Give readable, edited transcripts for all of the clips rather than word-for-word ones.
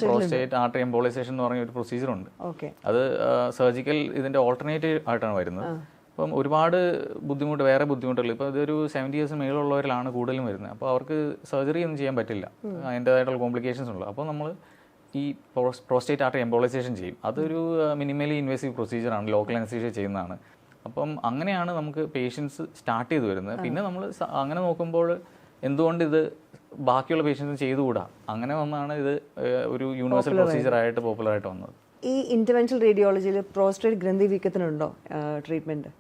Prostate artery embolisation എന്ന് പറഞ്ഞ ഒരു പ്രൊസീജിയർ ഉണ്ട്. അത് സർജിക്കൽ ഇതിന്റെ ഓൾട്ടർനേറ്റീവ് ആയിട്ടാണ് വരുന്നത്. അപ്പം ഒരുപാട് വേറെ ബുദ്ധിമുട്ടുകൾ, ഇപ്പോൾ ഇതൊരു 70 years മേളുള്ളവരിലാണ് കൂടുതലും വരുന്നത്. അപ്പോൾ അവർക്ക് സർജറി ഒന്നും ചെയ്യാൻ പറ്റില്ല, അതിൻ്റെതായിട്ടുള്ള കോംപ്ലിക്കേഷൻസ് ഉള്ളു. അപ്പോൾ നമ്മൾ ഈ പ്രോസ്റ്റേറ്റ് ആർട്ടറി എംബോളൈസേഷൻ ചെയ്യും. അതൊരു മിനിമലി ഇൻവേസീവ് പ്രൊസീജിയറാണ്, ലോക്കൽ അനസ്തീഷ്യ ചെയ്യുന്നതാണ്. അപ്പം അങ്ങനെയാണ് നമുക്ക് പേഷ്യൻസ് സ്റ്റാർട്ട് ചെയ്ത് വരുന്നത്. പിന്നെ നമ്മൾ അങ്ങനെ നോക്കുമ്പോൾ എന്തുകൊണ്ട് ഇത് ബാക്കിയുള്ള പേഷ്യൻസ് ചെയ്തുകൂടാ, അങ്ങനെ വന്നാണ് ഇത് ഒരു യൂണിവേഴ്സൽ പ്രൊസീജിയർ ആയിട്ട് പോപ്പുലറായിട്ട് വന്നത്. ഈ ഇന്റർവെൻഷണൽ റേഡിയോളജിയിൽ പ്രോസ്റ്റേറ്റ് ഗ്രന്ഥി വീക്കത്തിനുണ്ടോ ട്രീറ്റ്മെന്റ്?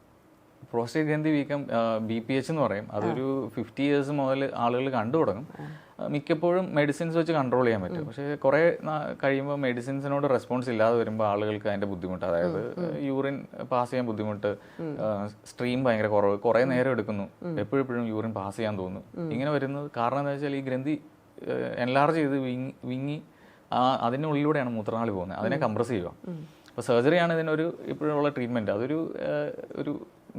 പ്രോസ്റ്റേറ്റ് ഗ്രന്ഥി വീക്കം BPH എന്ന് പറയും. അതൊരു 50 years മുതൽ ആളുകൾ കണ്ടു തുടങ്ങും. മിക്കപ്പോഴും മെഡിസിൻസ് വെച്ച് കൺട്രോൾ ചെയ്യാൻ പറ്റും. പക്ഷേ കുറേ കഴിയുമ്പോൾ മെഡിസിൻസിനോട് റെസ്പോൺസ് ഇല്ലാതെ വരുമ്പോൾ ആളുകൾക്ക് അതിൻ്റെ ബുദ്ധിമുട്ട്, അതായത് യൂറിൻ പാസ് ചെയ്യാൻ ബുദ്ധിമുട്ട്, സ്ട്രീം ഭയങ്കര കുറവ്, കുറേ നേരം എടുക്കുന്നു, എപ്പോഴും യൂറിൻ പാസ് ചെയ്യാൻ തോന്നുന്നു. ഇങ്ങനെ വരുന്നത് കാരണം എന്താ വെച്ചാൽ ഈ ഗ്രന്ഥി എൻലാർജ് ചെയ്ത് വിങ്ങി അതിനുള്ളിലൂടെയാണ് മൂത്രനാളി പോകുന്നത്, അതിനെ കംപ്രസ് ചെയ്യുക. അപ്പോൾ സർജറിയാണ് ഇതിനൊരു ഇപ്പോഴുള്ള ട്രീറ്റ്മെൻറ്റ്. ഒരു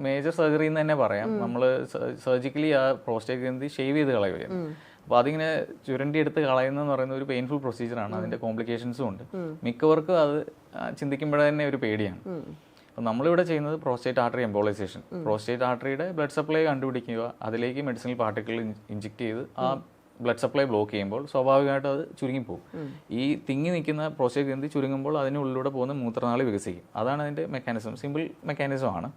മേജർ സർജറി എന്ന് തന്നെ പറയാം. നമ്മൾ സർജിക്കലി ആ പ്രോസ്റ്റേറ്റ് ഗ്രന്ഥി ഷേവ് ചെയ്ത് കളയുകയാണ്. അപ്പോൾ അതിങ്ങനെ ചുരണ്ടി എടുത്ത് കളയുന്നതെന്ന് പറയുന്ന ഒരു പെയിൻഫുൾ പ്രൊസീജിയറാണ്. അതിൻ്റെ കോംപ്ലിക്കേഷൻസും ഉണ്ട്. മിക്കവർക്കും അത് ചിന്തിക്കുമ്പോഴേ തന്നെ ഒരു പേടിയാണ്. അപ്പോൾ നമ്മളിവിടെ ചെയ്യുന്നത് പ്രോസ്റ്റേറ്റ് ആർട്ടറി എംബോളൈസേഷൻ. പ്രോസ്റ്റേറ്റ് ആർട്ടറിയുടെ ബ്ലഡ് സപ്ലൈ കണ്ടുപിടിക്കുക, അതിലേക്ക് മെഡിസിനൽ പാർട്ടിക്കിൾ ഇഞ്ചെക്ട് ചെയ്ത് ആ ബ്ലഡ് സപ്ലൈ ബ്ലോക്ക് ചെയ്യുമ്പോൾ സ്വാഭാവികമായിട്ടും അത് ചുരുങ്ങിപ്പോകും. ഈ തിങ്ങി നിൽക്കുന്ന പ്രോസ്റ്റേറ്റ് ഗ്രന്ഥി ചുരുങ്ങുമ്പോൾ അതിനുള്ളിലൂടെ പോകുന്ന മൂത്രനാളി വികസിക്കും. അതാണ് അതിൻ്റെ മെക്കാനിസം. സിമ്പിൾ മെക്കാനിസം ആണ്.